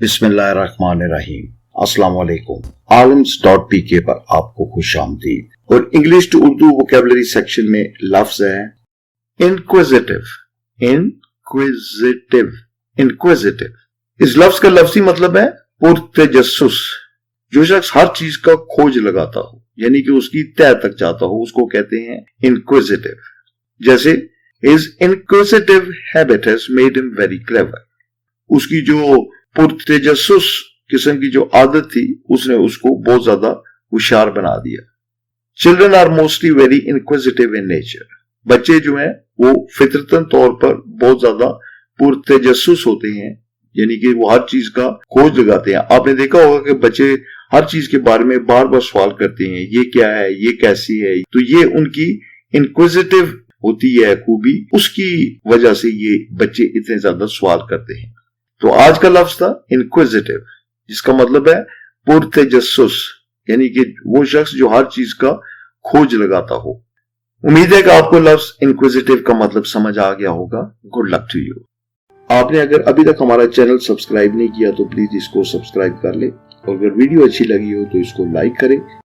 बिस्मिल्लाहिर्रहमानिर्रहीम। अस्सलाम वालेकुम। आलम्स.pk पर आपको खुश आमदीद। और English to Urdu vocabulary section में लफ्ज है इंक्विजिटिव। इंक्विजिटिव इंक्विजिटिव इस लफ्ज का लफ्जी मतलब है पुरतजस्सुस। जो शख्स हर चीज का खोज लगाता हो, यानी कि उसकी तह तक जाता हो, उसको कहते हैं इंक्विजिटिव। जैसे his inquisitive habit has made him very clever। उसकी जो पुरतजस्सुस किस्म की जो आदत थी, उसने उसको बहुत ज्यादा होशियार बना दिया। Children are mostly very inquisitive in nature. बच्चे जो हैं वो फितरतन तौर पर बहुत ज्यादा पुरतजस्सुस होते हैं, यानी कि वो हर चीज का खोज लगाते हैं। आपने देखा होगा कि बच्चे हर चीज के बारे में बार बार सवाल करते हैं, ये क्या है, ये कैसी है। तो ये उनकी इंक्विजिटिव होती है खूबी, उसकी वजह से ये बच्चे इतने ज्यादा सवाल करते हैं। तो आज का लफ्ज था इंक्विजिटिव, जिसका मतलब है पुरतजस्सुस, यानी कि वो शख्स जो हर चीज का खोज लगाता हो। उम्मीद है कि आपको लफ्ज इंक्विजिटिव का मतलब समझ आ गया होगा। Good luck to you. आपने अगर अभी तक हमारा चैनल सब्सक्राइब नहीं किया तो प्लीज इसको सब्सक्राइब कर ले, और अगर वीडियो अच्छी लगी हो तो इसको लाइक करें।